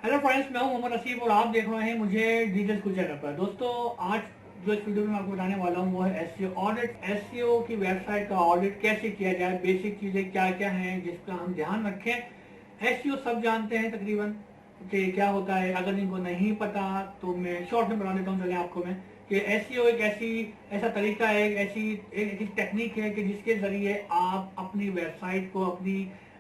Hello friends, मैं हूं मोहम्मद नसीब और आप देख रहे हैं मुझे डिजिटल स्कूल चैनल पर। दोस्तों, आज जो इस वीडियो में मैं आपको बताने वाला हूं वो है एसईओ ऑडिट। एसईओ की वेबसाइट का ऑडिट कैसे किया जाए, बेसिक चीजें क्या क्या हैं जिसका हम ध्यान रखें। एसईओ सब जानते हैं तकरीबन कि क्या होता है। अगर इनको नहीं पता तो मैं शॉर्ट में बता देता हूँ चले आपको मैं कि एसईओ एक ऐसा तरीका है, एक ऐसी टेक्निक है कि जिसके जरिए आप अपनी वेबसाइट को, अपनी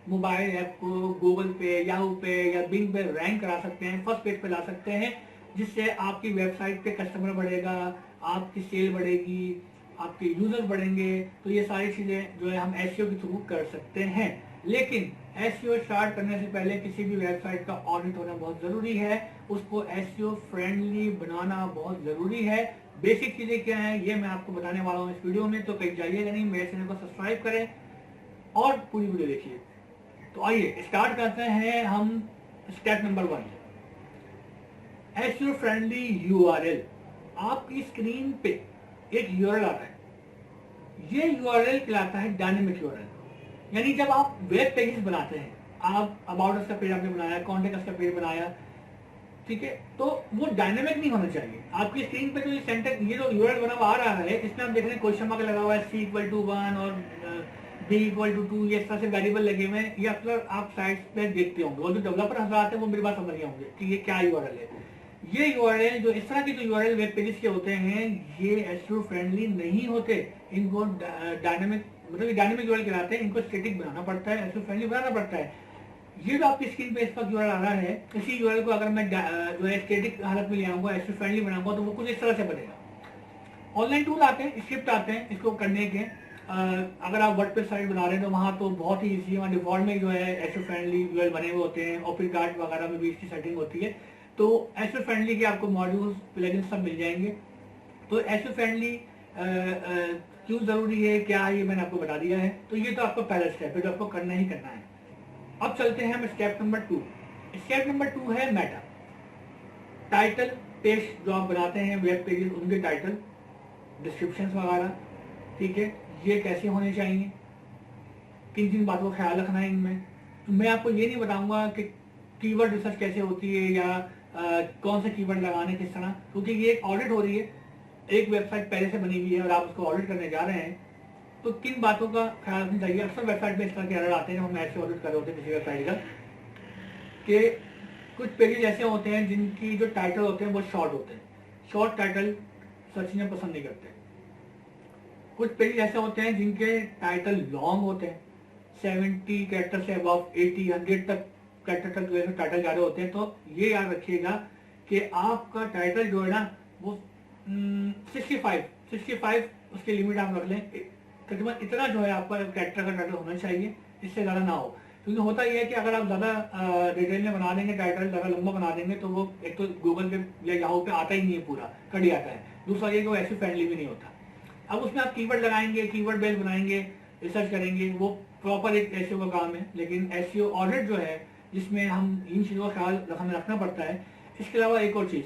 मोबाइल ऐप को गूगल पे, याहू पे या बिंग पे रैंक करा सकते हैं, फर्स्ट पेज पे ला सकते हैं, जिससे आपकी वेबसाइट पे कस्टमर बढ़ेगा, आपकी सेल बढ़ेगी, आपके यूजर्स बढ़ेंगे। तो ये सारी चीजें जो है हम एसईओ के थ्रू कर सकते हैं। लेकिन एसईओ स्टार्ट करने से पहले किसी भी वेबसाइट का ऑडिट होना बहुत जरूरी है, उसको एसईओ फ्रेंडली बनाना बहुत जरूरी है। बेसिक चीजें क्या है ये मैं आपको बताने वाला हूँ इस वीडियो में, तो कहीं जाइएगा नहीं, मेरे चैनल को सब्सक्राइब करें और पूरी वीडियो देखिए। तो आइए स्टार्ट करते हैं हम। Step number 1, SEO friendly URL. आपकी स्क्रीन पे एक यूआरएल आता है, ये यूआरएल कहलाता है डायनेमिक यूआरएल। यानी जब आप वेब पेजेस बनाते हैं, आप अबाउट अस का पेज आपने बनाया, कॉन्टेक्ट अस का पेज बनाया, ठीक है, तो वो डायनेमिक नहीं होना चाहिए। आपकी स्क्रीन पे जो ये सेंटर, ये जो यूआरएल बना हुआ आ रहा है, इसमें आप देख रहे हैं क्वेश्चन मार्क लगा हुआ है, C=1 और B=2, ये इस तरह से वेरिएबल लगे हुए हैं। ये अक्सर आप साइट्स पे देखते होंगे, और जो डेवलपर हजरात हैं वो मेरी बात समझ गए होंगे कि ये क्या यूआरएल है। ये यूआरएल, जो इस तरह के जो यूआरएल वेब पेजेस के होते हैं, ये एसईओ फ्रेंडली नहीं होते। इनको डायनेमिक, मतलब डायनेमिक यूआरएल कहलाते हैं, इनको स्टैटिक बनाना पड़ता है, एसईओ फ्रेंडली बनाना पड़ता है। ये जो आपकी स्क्रीन पे इस वक्त यूआरएल आ रहा है, इसी यूआरएल को अगर मैं जो है स्टैटिक हालत में ले आऊंगा, एसईओ फ्रेंडली बनाऊंगा, तो वो कुछ इस तरह से बनेगा। ऑनलाइन टूल आते हैं, स्क्रिप्ट आते हैं इसको करने के। अगर आप वर्डप्रेस साइट बना रहे हैं तो वहाँ तो बहुत ही ईजी है, वहाँ डिफॉल्ट में जो है एसईओ फ्रेंडली यूआरएल बने हुए होते हैं, और फिर गार्ड वगैरह में भी इसकी सेटिंग होती है। तो एसईओ फ्रेंडली के आपको मॉड्यूल्स, प्लगइन सब मिल जाएंगे। तो एसईओ फ्रेंडली क्यों जरूरी है, क्या है, ये मैंने आपको बता दिया है। तो ये तो आपका पहला स्टेप है जो आपको करना ही करना है। अब चलते हैं हम स्टेप नंबर 2। स्टेप नंबर 2 है मेटा। टाइटल पेज जो आप बनाते हैं वेब पेजेस, उनके टाइटल, डिस्क्रिप्शन वगैरह, ठीक है, ये कैसे होने चाहिए, किन किन बातों का ख्याल रखना है इनमें। तो मैं आपको ये नहीं बताऊंगा कि कीवर्ड रिसर्च कैसे होती है या कौन से कीवर्ड लगाने किस तरह, क्योंकि ये एक ऑडिट हो रही है, एक वेबसाइट पहले से बनी हुई है और आप उसको ऑडिट करने जा रहे हैं, तो किन बातों का ख्याल रखना चाहिए। अक्सर वेबसाइट में इस तरह के एरर आते हैं जब हम ऐसे ऑडिट कर रहे होते हैं किसी वेबसाइट का, कि कुछ पेजेस ऐसे होते हैं जिनकी जो टाइटल होते हैं वो शॉर्ट होते हैं। शॉर्ट टाइटल सर्च इंजन पसंद नहीं करते। कुछ पेजेस ऐसे होते हैं जिनके टाइटल लॉन्ग होते हैं, 70 कैरेक्टर से अबव, 80, 100 तक कैरेक्टर तक जो है टाइटल जा रहे होते हैं। तो ये याद रखिएगा कि आपका टाइटल जो है ना वो 65 उसकी लिमिट आप रख लें। तकरीबन इतना जो है आपका कैरेक्टर का टाइटल होना चाहिए, इससे ज़्यादा ना हो। क्योंकि होता यह है कि अगर आप ज़्यादा डिटेल में बना देंगे, टाइटल ज़्यादा लंबा बना देंगे, तो वो एक तो गूगल पे या याहू पे आता ही नहीं है, पूरा कट आता है। दूसरा ये कि वो ऐसे फ्रेंडली भी नहीं होता। अब उसमें आप कीवर्ड लगाएंगे, कीवर्ड बेस बनाएंगे, रिसर्च करेंगे, वो प्रॉपर एक एसईओ का काम है। लेकिन एसईओ ऑडिट जो है, जिसमें हम इन चीज़ों का ख्याल रखना पड़ता है। इसके अलावा एक और चीज़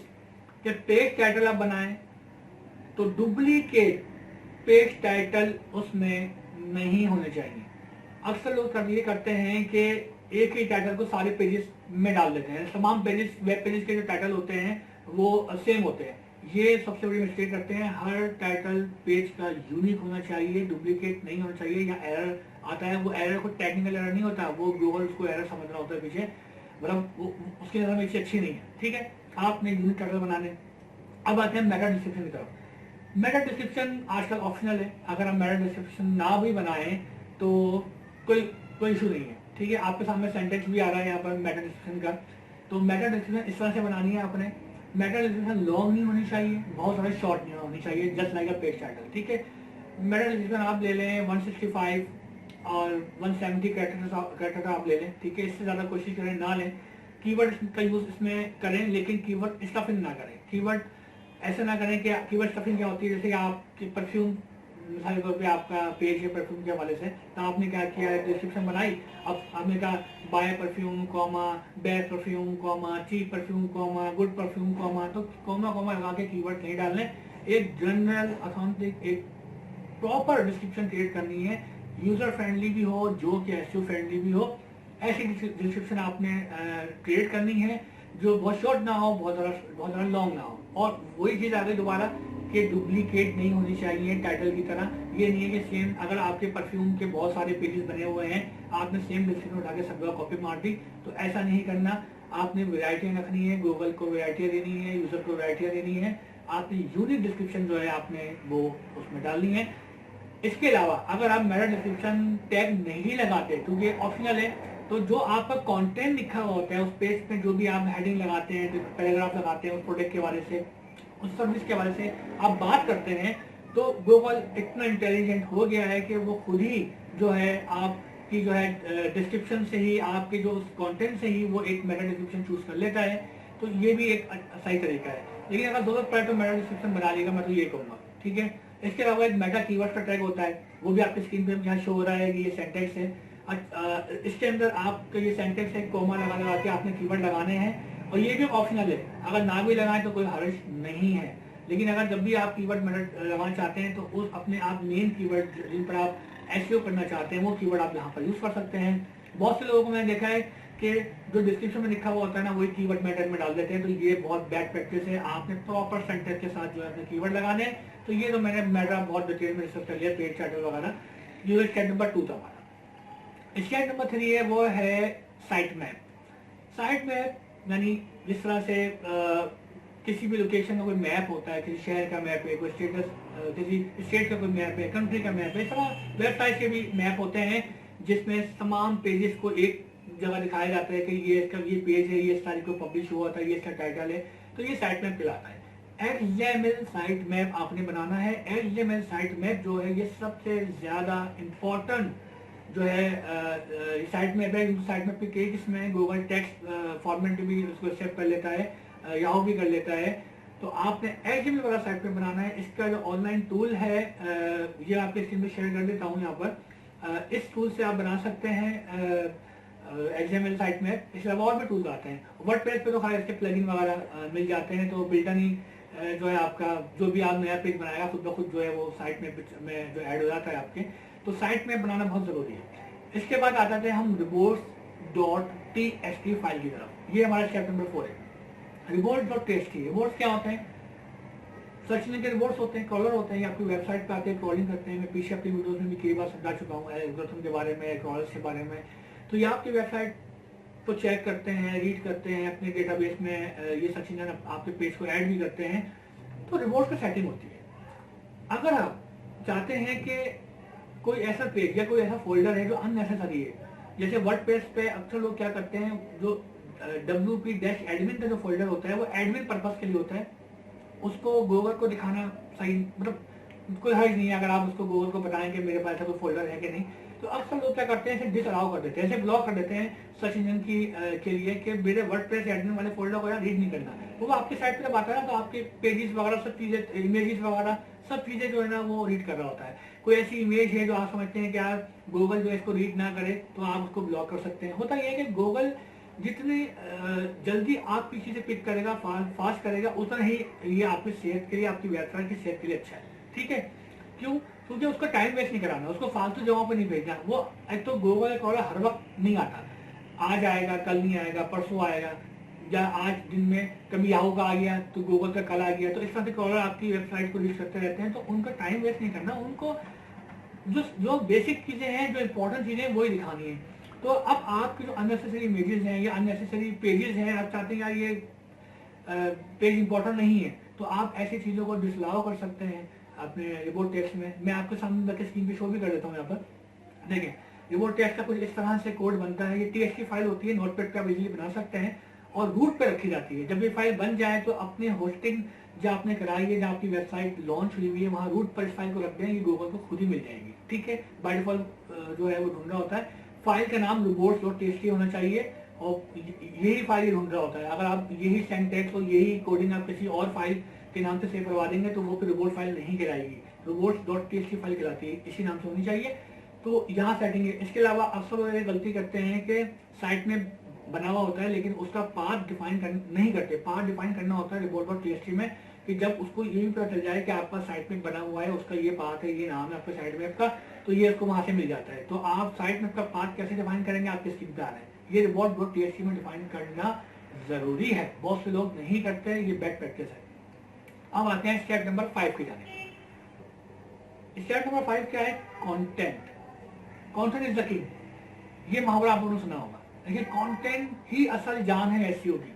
कि पेज टाइटल आप बनाएं तो डुप्लीकेट पेज टाइटल उसमें नहीं होने चाहिए। अक्सर लोग ये करते हैं कि एक ही टाइटल को सारे पेजेस में डाल देते हैं। तमाम पेजेस, वेब पेजेस के जो टाइटल होते हैं वो सेम होते हैं। ये सबसे बड़ी मिस्टेक करते हैं। हर टाइटल पेज का यूनिक होना चाहिए, डुप्लीकेट नहीं होना चाहिए। या एरर आता है, वो एरर को टेक्निकल एरर नहीं होता, वो गूगल उसको एरर समझ रहा होता है पीछे, मतलब उसकी नजर में इसे अच्छी नहीं है, ठीक है। आपने यूनिक टाइटल बनाने। अब आते हैं मेटा डिस्क्रिप्शन की तरफ। मेटा डिस्क्रिप्शन आजकल ऑप्शनल है। अगर आप मेटा डिस्क्रिप्शन ना भी बनाएं तो कोई इशू नहीं है, ठीक है। आपके सामने सेंटेंस भी आ रहा है यहाँ पर मेटा डिस्क्रिप्शन का। तो मेटा डिस्क्रिप्शन इस तरह से बनानी है आपने। मेटा डिस्क्रिप्शन लॉन्ग नहीं होनी चाहिए, बहुत सारे शॉर्ट नहीं होनी चाहिए, just like a page title, ठीक है। मेटा डिस्क्रिप्शन आप ले लें 165 और 170 कैरेक्टर का आप ले लें, ठीक है। इससे ज़्यादा कोशिश करें ना लें। कीवर्ड का यूज़ इसमें करें, लेकिन कीवर्ड स्टफिंग ना करें। कीवर्ड ऐसा ना करें कि कीवर्ड स्टफिंग क्या होती है, जैसे आपकी परफ्यूम, मिसाल के तौर पे आपका पेज है परफ्यूम के हवाले से, तो आपने क्या किया, डिस्क्रिप्शन बनाई। अब आपने कहा buy perfume comma, best perfume comma, cheap perfume comma, good perfume comma, तो कॉमा लगा के कीवर्ड नहीं डालने। एक जनरल ऑथेंटिक, एक प्रॉपर डिस्क्रिप्शन क्रिएट करनी है, यूजर फ्रेंडली भी हो, जो कि एसईओ फ्रेंडली भी हो। ऐसी डिस्क्रिप्शन आपने क्रिएट करनी है, जो बहुत शॉर्ट ना हो, बहुत ज़्यादा लॉन्ग ना हो। और वही चीज़ आ गई दोबारा कि डुप्लीकेट नहीं होनी चाहिए टाइटल की तरह। ये नहीं है कि सेम, अगर आपके परफ्यूम के बहुत सारे पेजेस बने हुए हैं, आपने सेम डिस्क्रिप्शन उठा के सब जगह कॉपी मार दी, तो ऐसा नहीं करना। आपने वैरायटी रखनी है, गूगल को वैरायटी देनी है, यूजर को वैरायटी देनी है। आपने यूनिक डिस्क्रिप्शन जो है आपने वो उसमें डालनी है। इसके अलावा अगर आप मेरा डिस्क्रिप्शन टैग नहीं लगाते, तो ये ऑप्शनल है, तो जो आपका कंटेंट लिखा हुआ होता है उस पेज पे, जो भी आप हेडिंग लगाते हैं, जो पैराग्राफ लगाते हैं उस प्रोडक्ट के बारे से, उस सर्विस के बारे से आप बात करते हैं, तो गूगल इतना इंटेलिजेंट हो गया है कि वो खुद ही जो है आपकी जो है डिस्क्रिप्शन से ही, आपके जो कंटेंट से ही वो एक मेटा डिस्क्रिप्शन चूज कर लेता है। तो ये भी एक सही तरीका है। लेकिन अगर जरूरत पड़े तो मेटा डिस्क्रिप्शन बना लेगा, मैं तो ये कहूँगा, ठीक है। इसके अलावा एक मेटा कीवर्ड का टैग होता है, वो भी आपकी स्क्रीन पे यहाँ शो हो रहा है कि ये सेंटेक्स है। इसके अंदर आपका ये सेंटेक्स है, कोमा लगा के आपने कीवर्ड लगाने हैं, और ये भी ऑप्शनल है, अगर ना भी लगाएं तो कोई हर्ज नहीं है। लेकिन अगर जब भी आप कीवर्ड लगाना चाहते हैं तो उस अपने आप मेन कीवर्ड जिन पर आप एसईओ करना चाहते हैं वो कीवर्ड आप यहाँ पर यूज कर सकते हैं। बहुत से लोगों को मैंने देखा है कि जो डिस्क्रिप्शन में लिखा हुआ होता है ना, वही कीवर्ड मेथड में डाल देते हैं, तो ये बहुत बैड प्रैक्टिस है। आपने प्रॉपर सेंटेंस के साथ जो है अपने कीवर्ड लगाने हैं। तो ये तो मैंने मेरा बहुत डिटेल में रिसर्च कर लिया, पेड चैटर वगैरह। ये स्टेप नंबर 2 था हमारा। स्टेप नंबर 3 है, वो है साइट मैप। साइट मैप यानी जिस तरह से किसी भी लोकेशन का कोई मैप होता है, किसी शहर का मैप है, कोई स्टेटस, किसी स्टेट का कोई मैप है, कंट्री का मैप है, इस तरह वेबसाइट के भी मैप होते हैं जिसमें तमाम पेजेस को एक जगह दिखाया जाता है कि ये इसका ये पेज है, ये इस तारीख को पब्लिश हुआ था, ये इसका टाइटल है, तो ये साइट मैप कहलाता है। XML साइट मैप आपने बनाना है। XML साइट मैप जो है ये सबसे ज्यादा इम्पोर्टेंट जो है साइट मैप है। साइट मैप के इसमें गूगल टेक्स्ट फॉर्मेट भी उसको एक्सेप्ट कर लेता है, याहू भी कर लेता है। तो आपने XML वाला साइट मैप बनाना है। इसका जो ऑनलाइन टूल है ये आपके स्क्रीन में शेयर कर देता हूँ यहाँ पर। इस टूल से आप बना सकते हैं XML साइट मैप। इसके अलावा और भी टूल्स आते हैं। वर्डप्रेस पे तो खाली इसके प्लगइन वगैरह मिल जाते हैं, तो बिल्टन ही जो है आपका जो भी आप नया पेज बनाएगा खुद ब खुद जो है वो साइट मैप में जो ऐड हो जाता है आपके। तो साइट मैप बनाना बहुत जरूरी है। इसके बाद आ जाते हैं हम reports.txt फाइल की तरफ। ये हमारा स्टेप नंबर 4 है। reports.txt रिपोर्ट्स क्या होते हैं? सर्च इंजन के रिपोर्ट्स होते हैं, क्रॉलर होते हैं, आपकी वेबसाइट पे आते हैं, क्रॉलिंग करते हैं। मैं पीछे अपनी वीडियोस में भी कई बार समझा चुका हूँ एल्गोरिथम के बारे में, क्रॉलर्स के बारे में। तो ये आपकी वेबसाइट को चेक करते हैं, रीड करते हैं, अपने डेटाबेस में ये सर्च इंजन आपके पेज को ऐड भी करते हैं। तो रिपोर्ट्स की सेटिंग होती है। अगर आप चाहते हैं कि कोई ऐसा पेज या कोई ऐसा फोल्डर है जो अननेसेसरी है, जैसे वर्डप्रेस पे अक्सर लोग क्या करते हैं, जो wp-admin का जो फोल्डर होता है वो एडमिन पर्पस के लिए होता है, उसको गूगल को दिखाना सही, मतलब कोई हर्ज नहीं है अगर आप उसको गूगल को बताएं कि मेरे पास ऐसा कोई फोल्डर है कि नहीं। तो अक्सर लोग क्या करते हैं, इसे डिसअलाउ कर देते हैं, ऐसे ब्लॉक कर देते हैं सर्च इंजन की के लिए कि मेरे वर्डप्रेस एडमिन वाले फोल्डर को यार रीड नहीं करना। वो आपके साइट पे जब आता है तो आपके पेजेस वगैरह सब चीजें, इमेजेस वगैरह सब चीजें जो है ना वो रीड कर रहा होता है। कोई ऐसी इमेज है जो आप समझते हैं कि यार गूगल जो इसको रीड ना करे, तो आप उसको ब्लॉक कर सकते हैं। होता यह है कि गूगल जितने जल्दी आपकी चीजें पिक करेगा, फास्ट करेगा, उतना ही ये आपकी सेहत के लिए, आपकी वेबसाइट की सेहत के लिए अच्छा है। ठीक है, क्यों? क्योंकि उसका टाइम वेस्ट नहीं कराना, उसको फालतू जगहों पे नहीं भेजना। वो एक तो गूगल कॉलर हर वक्त नहीं आता, आज आएगा, कल नहीं आएगा, परसों आएगा, या आज दिन में कभी याहू का आ गया तो गूगल का कल आ गया। तो इस तरह से कॉलर आपकी वेबसाइट को रीच करते रहते हैं। तो उनका टाइम वेस्ट नहीं करना, उनको जो बेसिक चीजें हैं, जो इंपॉर्टेंट चीजें हैं वही दिखानी है। तो अब आपके जो अननेसेसरी इमेजेस हैं या अननेसेसरी पेजेस हैं, आप चाहते हैं यार ये पेज इंपॉर्टेंट नहीं है, तो आप ऐसी चीजों को डिसअलाउ कर सकते हैं अपने रिपोर्ट टेक्स्ट में। मैं आपके सामने रख के स्क्रीन पे शो भी कर देता हूँ यहाँ पर। देखें, रिपोर्ट टेक्स्ट का कुछ इस तरह से कोड बनता है। ये टेक्स्ट की फाइल होती है, नोटपैड पे आप इजीली बना सकते हैं और रूट पे रखी जाती है। जब ये फाइल बन जाए तो अपने होस्टिंग जहाँ आपने कराई है, जहाँ आपकी वेबसाइट लॉन्च हुई है, वहाँ रूट पर इस फाइल को रख दें, ये गूगल को खुद ही मिल जाएगी। ठीक है, बाय डिफॉल्ट जो है वो ढूंढ रहा होता है। फाइल का नाम reports.txt होना चाहिए और यही फाइल ढूंढ रहा होता है। अगर आप यही सिंटैक्स और यही कोडिंग आप किसी और फाइल के नाम से सेव करवा देंगे तो वो फिर रिपोर्ट फाइल नहीं कहलाएगी, reports.txt फाइल कहलाती है, इसी नाम से होनी चाहिए। तो यहाँ सेटिंग है। इसके अलावा अक्सर लोग ये गलती करते हैं कि साइट में बना हुआ होता है लेकिन उसका पाथ डिफाइन नहीं करते। पाथ डिफाइन करना होता है report.txt में, कि जब उसको ये भी पता चल जाए कि आपका साइट में बना हुआ है, उसका ये पाथ है, ये नाम है आपका साइट मैप का, तो ये उसको वहां से मिल जाता है। तो आप साइट मैप का पाथ कैसे डिफाइन करेंगे, आपके स्क्रीन पे आ रहा है। ये report.txt में डिफाइन करना जरूरी है, बहुत से लोग नहीं करते, ये बैड प्रैक्टिस है। अब आते हैं स्टेप नंबर 5 की जाने। स्टेप नंबर 5 क्या है? Content. Content is the king. ये मुहावरा आप लोगों ने सुना होगा। देखिए, कंटेंट ही असल जान है एसईओ की।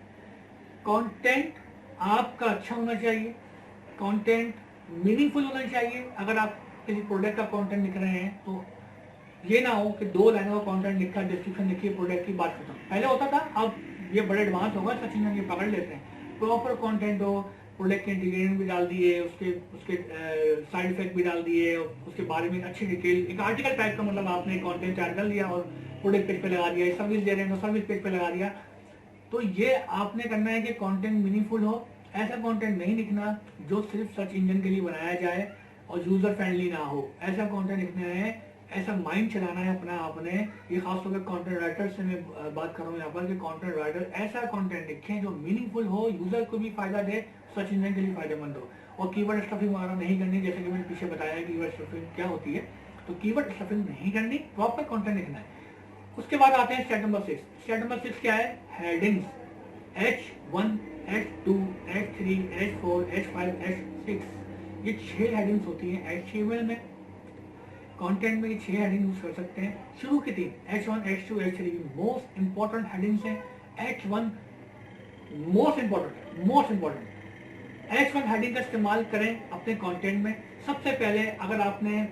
कंटेंट आपका अच्छा होना चाहिए, कंटेंट मीनिंगफुल होना चाहिए। अगर आप किसी प्रोडक्ट का कंटेंट लिख रहे हैं तो ये ना हो कि 2 लाइनों का कंटेंट लिखा, डिस्क्रिप्शन लिखी, प्रोडक्ट की बात खत्म। पहले होता था, अब ये बड़े एडवांस होगा, सचिन ये पकड़ लेते हैं। प्रॉपर कंटेंट हो, प्रोडक्ट के इंग्रेडिएंट भी डाल दिए, उसके उसके साइड इफेक्ट भी डाल दिए, उसके बारे में अच्छी डिटेल, एक आर्टिकल टाइप का, मतलब आपने कंटेंट तैयार कर लिया और प्रोडक्ट पेज पे लगा दिया, सर्विस दे रहे हैं तो सर्विस पेज पे लगा दिया। तो ये आपने करना है कि कंटेंट मीनिंगफुल हो। ऐसा कंटेंट नहीं लिखना जो सिर्फ सर्च इंजन के लिए बनाया जाए और यूजर फ्रेंडली ना हो। ऐसा कंटेंट लिखना है, ऐसा माइंड चलाना है अपना आपने। ये खासतौर पर कंटेंट राइटर से मैं बात कर रहा हूँ यहाँ पर कि कंटेंट राइटर ऐसा कंटेंट लिखें जो मीनिंगफुल हो, यूजर को भी फायदा दे, सर्च इंजन के लिए फायदेमंद हो। और कीवर्ड स्टफिंग वगैरह नहीं करनी, जैसे कि मैंने पीछे बताया है कीवर्ड स्टफिंग क्या होती है। तो कीवर्ड स्टफिंग नहीं करनी, प्रॉपर कंटेंट लिखना है। उसके बाद आते हैं स्टेप नंबर 6। स्टेप नंबर 6 क्या है? Headings. H1, H2, H3, H4, H5, H6, ये 6 हेडिंग्स होती हैं HTML में। कंटेंट में ये 6 हेडिंग यूज कर सकते हैं। शुरू की 3 H1, H2, H3 most important headings हैं। H1 most important H1 heading का इस्तेमाल करें अपने कंटेंट में। सबसे पहले अगर आपने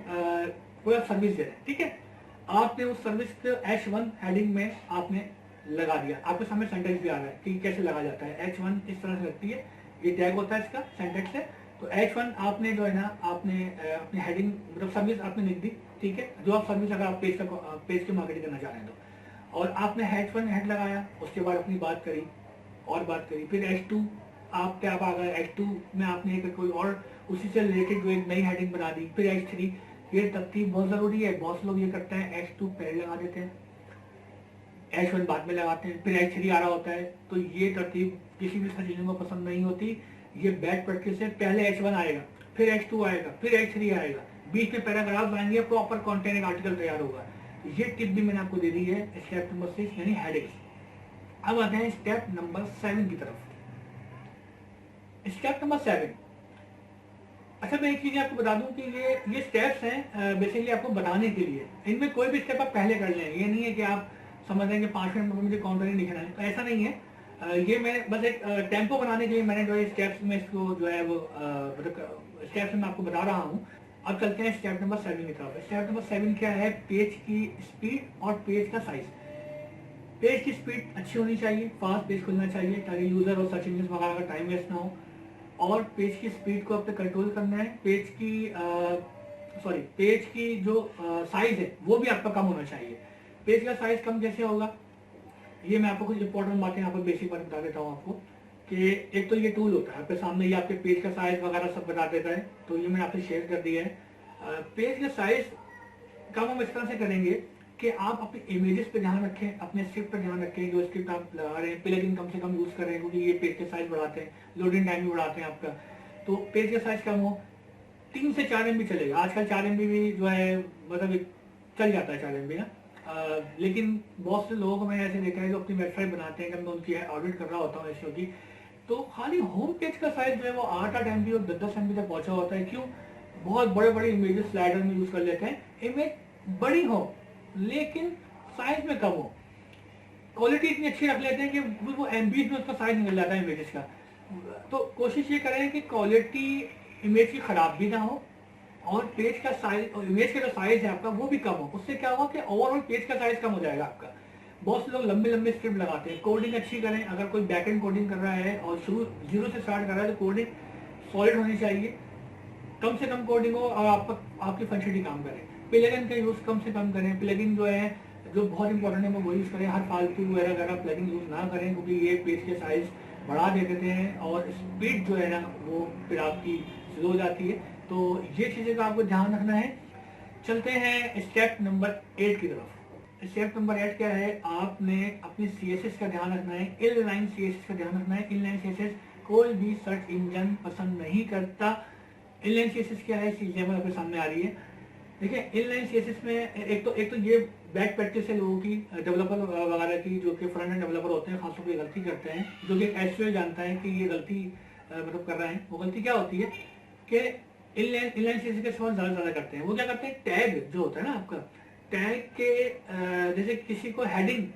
कोई सर्विस दे रहे हैं, ठीक है, आपने उस सर्विस को H1 हेडिंग में आपने लगा दिया। आपके सामने सेंटेक्स भी आ रहा है कि कैसे लगा जाता है। H1 इस तरह से लगती है, ये टैग होता है इसका सेंटेक्स है। तो H1 आपने जो है ना, आपने अपनी हेडिंग मतलब सर्विस आपने लिख दी, ठीक है, जो आप सर्विस अगर आप पेज की मार्केटिंग करना चाह रहे हैं तो। और आपने H1 हेड लगाया, उसके बाद अपनी बात करी और बात करी। फिर H2 आप टैब आ गए, H2 में आपने एक कोई और उसी से रिलेटेड जो एक नई हेडिंग बना दी। फिर H3, ये तरतीब बहुत जरूरी है। बहुत लोग ये करते हैं, H2 पहले लगा देते हैं, H1 बाद में लगाते हैं, फिर H3 आ रहा होता है। तो ये तरतीब किसी भी सर्च को पसंद नहीं होती, ये बैड प्रैक्टिस है। पहले H1 आएगा, फिर H2 आएगा, फिर H3 आएगा, बीच में पैराग्राफ आएंगे, प्रॉपर कंटेंट एक आर्टिकल तैयार होगा। ये टिप भी मैंने आपको दे दी है स्टेप नंबर 6 यानी हेडिंग्स। अब आते हैं स्टेप नंबर 7 की तरफ। स्टेप नंबर 7, अच्छा मैं एक चीज आपको बता दूं कि ये स्टेप्स हैं बेसिकली आपको बताने के लिए। इनमें कोई भी स्टेप आप पहले कर लें, ये नहीं है कि आप समझ रहे हैं कि 5 मिनट में मुझे कंटेंट लिखना है, तो ऐसा नहीं है। ये मैं बस एक टेम्पो बनाने के लिए मैंने जो है स्टेप्स में इसको जो है वो मतलब स्टेप्स में आपको बता रहा हूँ। अब चलते हैं स्टेप नंबर 7 की तरफ। स्टेप नंबर 7 क्या है? पेज की स्पीड और पेज का साइज। पेज की स्पीड अच्छी होनी चाहिए, फास्ट पेज खुलना चाहिए ताकि यूजर और सर्च इंजन वगैरह का टाइम वेस्ट ना हो। और पेज की स्पीड को आपने कंट्रोल करना है। पेज की जो साइज है वो भी आपका कम होना चाहिए। पेज का साइज कम कैसे होगा, ये मैं आपको कुछ इंपॉर्टेंट बातें यहाँ पर बेसिक बात बता देता हूँ आपको कि एक तो ये टूल होता है आपके सामने, ये आपके पेज का साइज वगैरह सब बता देता है। तो ये मैंने आपसे शेयर कर दिया है। पेज का साइज कम हम इस तरह से करेंगे कि आप अपने इमेजेस पे ध्यान रखें, अपने स्क्रिप्ट पे ध्यान रखें। जो स्क्रिप्ट आप लगा रहे हैं प्लगइन कम से कम यूज करें, क्योंकि ये पेज के साइज बढ़ाते हैं, लोडिंग टाइम भी बढ़ाते हैं आपका। तो पेज का साइज कम हो, 3 से 4 MB चलेगा। आजकल 4 MB भी जो है मतलब चल जाता है 4 MB ना। लेकिन बहुत से लोगों को मैंने ऐसे देखा है जो अपनी वेबसाइट बनाते हैं, जब मैं उनकी ऑडिट कर रहा होता हूँ एसईओ की, तो खाली होम पेज का साइज जो है वो 8-8 MB और 10-10 MB तक पहुंचा होता है। क्यों? बहुत बड़े बड़े इमेजेस स्लाइडर में यूज कर लेते हैं। इमेज बड़ी हो लेकिन साइज में कम हो, क्वालिटी इतनी अच्छी रख लेते हैं कि वो MB में उसका साइज निकल जाता है इमेजेस का। तो कोशिश ये करें कि क्वालिटी इमेज की खराब भी ना हो और पेज का साइज और इमेज का जो साइज है आपका वो भी कम हो। उससे क्या होगा कि ओवरऑल पेज का साइज कम हो जाएगा आपका। बहुत से लोग लंबे लंबे स्क्रिप्ट लगाते हैं। कोडिंग अच्छी करें, अगर कोई बैकएंड कोडिंग कर रहा है और शुरू 0 से स्टार्ट कर रहा है तो कोडिंग सॉलिड होनी चाहिए, कम से कम कोडिंग हो और आपकी फंक्शनलिटी काम करे। प्लगइन का यूज कम से कम करें। प्लगइन जो है जो बहुत इंपॉर्टेंट है वो यूज करें। हर फालतू वगैरह प्लगइन यूज ना करें, क्योंकि ये पेज के साइज बढ़ा देते हैं और स्पीड जो है ना वो फिर आपकी स्लो हो जाती है। तो ये चीजें का आपको ध्यान रखना है। चलते हैं स्टेप नंबर 8 की तरफ। स्टेप नंबर 8 क्या है? आपने अपनी CSS का ध्यान रखना है, इनलाइन CSS का ध्यान रखना है। इनलाइन CSS कोई भी सर्च इंजन पसंद नहीं करता। इनलाइन CSS क्या है? CSS आपके सामने आ रही है। देखिए इनलाइन सीएसएस में एक तो ये बैड प्रैक्टिस है लोगों की, डेवलपर वगैरह की, जो कि फ्रंट एंड डेवलपर होते हैं खासतौर पर गलती करते हैं, जो कि एसईओ जानता है कि ये गलती मतलब कर रहे हैं। वो गलती क्या होती है कि इनलाइन सीएसएस के इस्तेमाल ज़्यादा करते हैं। वो क्या करते हैं, टैग जो होता है ना आपका, टैग के जैसे किसी को हेडिंग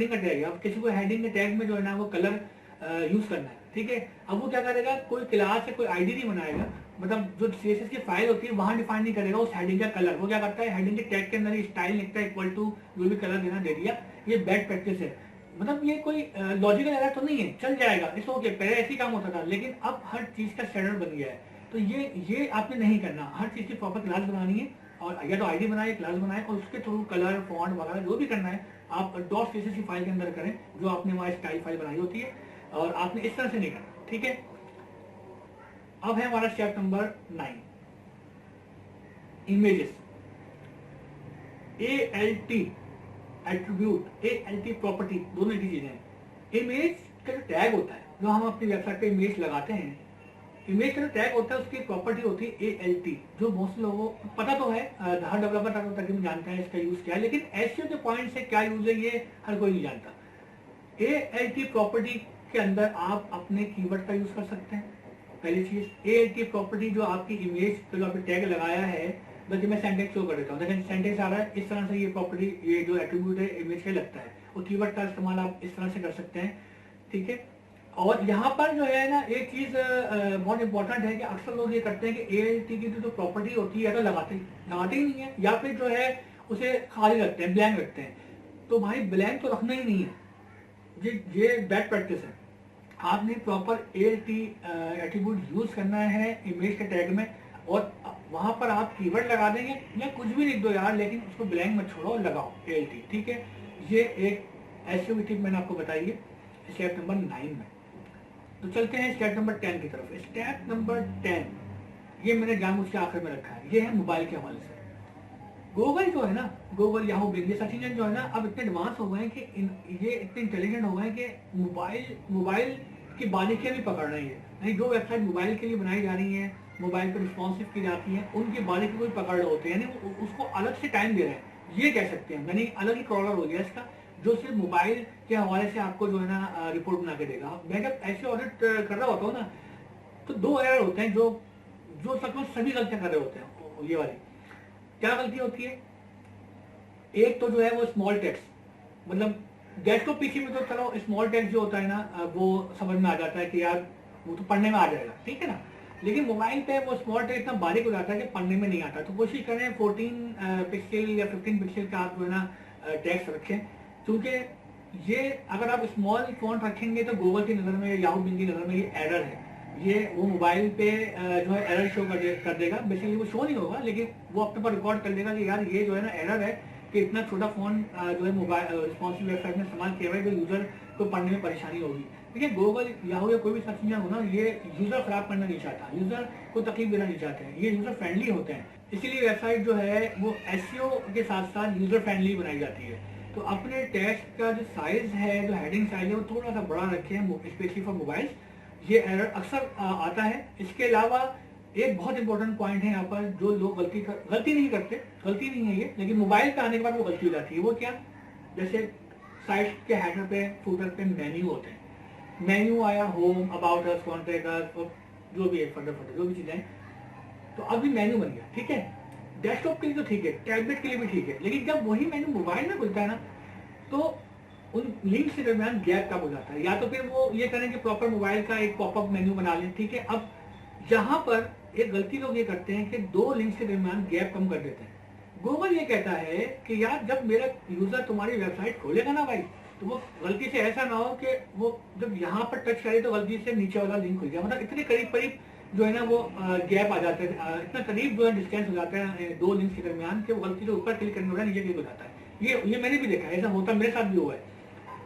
का टैग है, अब किसी को हेडिंग के टैग में जो है ना वो कलर यूज करना है, ठीक है। अब वो क्या करेगा, कोई क्लास से कोई आईडी नहीं बनाएगा, मतलब जो सीएसएस की फाइल होती है वहां डिफाइन नहीं करेगा उस हेडिंग का कलर। वो क्या करता है, हेडिंग के टैग के अंदर ही स्टाइल लिखता है इक्वल टू जो भी कलर देना दे दिया। ये बैड प्रैक्टिस है, मतलब ये कोई लॉजिकल एरर तो नहीं है, चल जाएगा, इट्स ओके। पहले ऐसे ही काम होता था, लेकिन अब हर चीज का स्टैंडर्ड बन गया है। तो ये आपने नहीं करना, हर चीज की प्रॉपर क्लास बनानी है, और या तो आईडी बनाए, क्लास बनाए, और उसके थ्रू कलर फॉन्ट वगैरह जो भी करना है आप डॉट सीएसएस की फाइल के अंदर करें, जो आपने वहां स्टाइल फाइल बनाई होती है, और आपने इस तरह से नहीं करना, ठीक है। अब है हमारा step number 9, images. ALT attribute, ALT property, दोनों की चीजें हैं। इमेज का जो टैग होता है, जो हम अपनी वेबसाइट पे इमेज लगाते हैं, इमेज का जो टैग होता है उसकी प्रॉपर्टी होती है ALT, जो मोस्ट लोगों को पता तो है, हर डेवलपर तकरीबन जानता है इसका यूज क्या है, लेकिन एसईओ के पॉइंट से क्या यूज है ये हर कोई नहीं जानता। ALT प्रॉपर्टी के अंदर आप अपने कीवर्ड का यूज कर सकते हैं। पहली चीज, ALT प्रॉपर्टी जो आपकी इमेज पे जो आपने टैग लगाया है, बल्कि मैं सेंटेक्स शो कर देता हूँ, देखिए सेंटेक्स आ रहा है, इस तरह से ये प्रॉपर्टी, ये जो एट्रीब्यूट है इमेज के लगता है, और कीवर्ड का इस्तेमाल आप इस तरह से कर सकते हैं, ठीक है। और यहाँ पर जो है ना एक चीज बहुत इंपॉर्टेंट है कि अक्सर लोग ये करते हैं कि ALT की जो प्रॉपर्टी होती है तो लगाते ही नहीं है, या फिर जो है उसे खाली रखते हैं, ब्लैंक रखते हैं। तो भाई ब्लैंक तो रखना ही नहीं है, ये बैड प्रैक्टिस है। आपने प्रॉपर ALT एट्रीब्यूट यूज करना है इमेज के टैग में, और वहां पर आप कीवर्ड लगा देंगे या कुछ भी लिख दो यार, लेकिन उसको ब्लैंक मत छोड़ो, लगाओ ALT, ठीक है। ये एक एसईओ टिप मैंने आपको बताई है स्टेप नंबर 9 में। तो चलते हैं स्टेप नंबर 10 की तरफ। स्टेप नंबर 10 ये मैंने जानबूझ के आखिर में रखा है, ये है मोबाइल के हवाले से। गूगल जो है ना, गूगल, याहू, बिंग, ये सर्च इंजन जो है ना अब इतने एडवांस हो गए हैं कि ये इतने इंटेलिजेंट हो गए हैं कि मोबाइल की बारीकियां भी पकड़ रही है। नहीं, जो वेबसाइट मोबाइल के लिए बनाई जा रही है, मोबाइल पर रिस्पॉन्सिव की जाती है, उनकी बारीकी को भी पकड़ रहे होते हैं, यानी उसको अलग से टाइम दे रहे हैं, ये कह सकते हैं। यानी अलग ही क्रॉलर हो गया इसका, जो सिर्फ मोबाइल के हवाले से आपको जो है ना रिपोर्ट बना के देगा। मैं जब ऐसे ऑडिट कर रहा होता हूँ ना, तो 2 एरर होते हैं जो सच में सभी गलतियां कर रहे होते हैं। ये वाली क्या गलती होती है, एक तो जो है वो स्मॉल टेक्स्ट, मतलब डेस्कटॉप पीसी में तो चलो स्मॉल टेक्स्ट जो होता है ना वो समझ में आ जाता है कि यार वो तो पढ़ने में आ जाएगा, ठीक है ना। लेकिन मोबाइल पे वो स्मॉल टेक्स्ट इतना बारीक हो जाता है कि पढ़ने में नहीं आता। तो कोशिश करें 14 पिक्सल या 15 पिक्सल का आप जो है ना टेक्स्ट रखें, क्योंकि ये अगर आप स्मॉल फॉन्ट रखेंगे तो गूगल की नज़र में, याहू, बिंग की नज़र में ये एरर है, ये वो मोबाइल पे जो है एरर शो कर देगा। बेसिकली वो शो नहीं होगा, लेकिन वो अपने पर रिकॉर्ड कर देगा कि यार ये जो है ना एरर है कि इतना छोटा फोन जो है मोबाइल रिस्पॉन्सिव वेबसाइट में इस्तेमाल किया हुआ है, जो यूजर को पढ़ने में परेशानी होगी। देखिए गूगल, याहू या कोई भी सर्च इंजन हो ना, ये यूजर खराब करना नहीं चाहता, यूजर को तकलीफ देना नहीं चाहते हैं, ये यूजर फ्रेंडली होते हैं। इसीलिए वेबसाइट जो है वो एसईओ के साथ साथ यूजर फ्रेंडली बनाई जाती है। तो अपने टेक्स्ट का जो साइज है, जो हेडिंग साइज है, वो थोड़ा सा बड़ा रखें, स्पेशली फॉर मोबाइल। ये एरर अक्सर आता है। इसके अलावा एक बहुत इंपॉर्टेंट पॉइंट है यहाँ पर, जो लोग गलती नहीं करते, गलती नहीं है ये, लेकिन मोबाइल पे आने के बाद वो गलती हो जाती है। वो क्या, जैसे साइट के हेडर पे, फुटर पे मेन्यू होते हैं, मेन्यू आया, home, about us, contact us, जो भी है, फटर जो भी चीजें, तो अभी मेन्यू बन गया, ठीक है। डेस्कटॉप के लिए तो ठीक है, टैबलेट के लिए भी ठीक है, लेकिन जब वही मेन्यू मोबाइल में खुलता है ना, तो उन लिंक्स के दरमियान गैप कम हो जाता है। या तो फिर वो ये करें कि प्रॉपर मोबाइल का एक पॉपअप मेन्यू बना लें, ठीक है। अब यहाँ पर एक गलती लोग ये करते हैं कि 2 लिंक्स के दरमियान गैप कम कर देते हैं। गूगल ये कहता है कि यार जब मेरा यूजर तुम्हारी वेबसाइट खोलेगा ना भाई, तो वो गलती से ऐसा ना हो कि वो जब यहाँ पर टच करे तो गलती से नीचे वाला लिंक खुल गया, मतलब इतने करीब जो है ना वो गैप आ जाते हैं, इतना करीब जो है डिस्टेंस हो जाता है 2 लिंक्स के दरमियान कि वो गलती से ऊपर क्लिक करने वाला नीचे क्लिक हो जाता है। ये मैंने भी देखा है, ऐसा होता मेरे साथ भी हुआ है।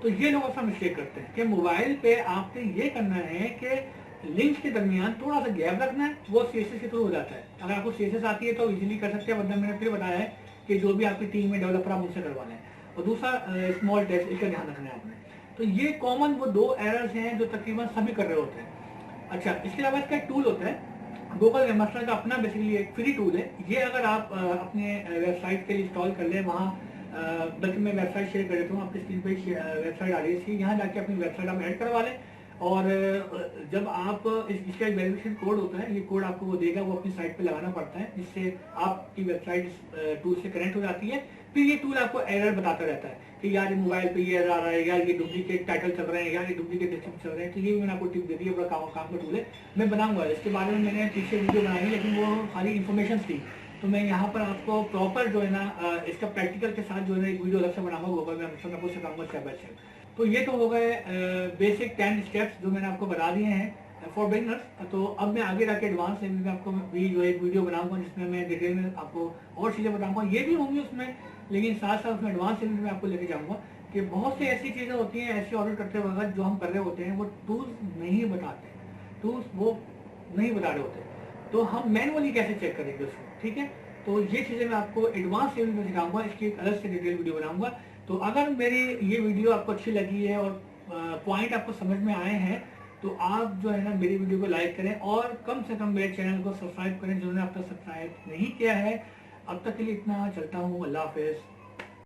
तो ये लोग ऐसा मिस्टेक करते हैं कि मोबाइल पे आपने ये करना है कि लिंक्स के दरमियान थोड़ा सा गैप रखना है, वो सीएसएस के थ्रू हो जाता है। अगर आपको सीएसएस आती है तो इजीली कर सकते हैं, वरना मैंने फिर बताया है कि जो भी आपकी टीम में डेवलपर आप उनसे करवा लें। और दूसरा स्मॉल टेक्स्ट, इसका ध्यान रखना है आपने। तो ये कॉमन वो 2 एरर्स हैं जो तकरीबन सभी कर रहे होते हैं। अच्छा, इसके अलावा इसका एक टूल होता है गूगल वेबमास्टर का अपना बेसिकली एक फ्री टूल है। ये अगर आप अपने वेबसाइट के लिए इंस्टॉल कर लें, वहाँ बल्कि मैं वेबसाइट शेयर कर देता हूँ, आपकी स्क्रीन पे वेबसाइट आ रही है इसकी, यहाँ जाके अपनी वेबसाइट आप ऐड करवा लें। और जब आप इसका एक वेरिफिकेशन कोड होता है, ये कोड आपको वो देगा, वो अपनी साइट पे लगाना पड़ता है, जिससे आपकी वेबसाइट इस टूल से कनेक्ट हो जाती है। फिर ये टूल आपको एरर बताता रहता है कि यार ये मोबाइल पे ये एरर आ रहा है, यार ये डुप्लीकेट टाइटल चल रहे हैं, यार ये डुप्लीकेट डिस्क्रिप्शन चल रहे हैं। तो ये भी मैंने आपको टिप दे दी है, बड़ा काम का टूल है, मैं बनाऊंगा इसके बारे में। मैंने पीछे वीडियो बनाई है, लेकिन वो खाली इन्फॉर्मेशन थी, तो मैं यहाँ पर आपको प्रॉपर जो है ना इसका प्रैक्टिकल के साथ जो है ना एक वीडियो अलग से बनाऊंगा गूगल में, मैं आपको सिखाऊंगा स्टेप बाय स्टेप। तो ये तो हो गए बेसिक 10 स्टेप्स जो मैंने आपको बता दिए हैं फॉर बिगनर्स। तो अब मैं आगे जाके एडवांस लेवल में आपको भी जो एक वीडियो बनाऊंगा, जिसमें मैं डिटेल में आपको और चीज़ें बताऊंगा, ये भी होंगी उसमें, लेकिन साथ साथ उसमें एडवांस लेवल में आपको लेके जाऊंगा कि बहुत सी ऐसी चीज़ें होती हैं ऐसे ऑर्डर करते वक्त जो हम कर रहे होते हैं, वो टूल्स नहीं बताते, टूल्स वो नहीं बता रहे होते, तो हम मैनुअली कैसे चेक करेंगे उसको, ठीक है। तो ये चीज़ें मैं आपको एडवांस लेवल में सिखाऊंगा, इसकी एक अलग से डिटेल वीडियो बनाऊंगा। तो अगर मेरी ये वीडियो आपको अच्छी लगी है और पॉइंट आपको समझ में आए हैं, तो आप जो है ना मेरी वीडियो को लाइक करें और कम से कम मेरे चैनल को सब्सक्राइब करें, जिन्होंने अब तक सब्सक्राइब नहीं किया है। अब तक के लिए इतना, चलता हूँ, अल्लाह हाफिज़।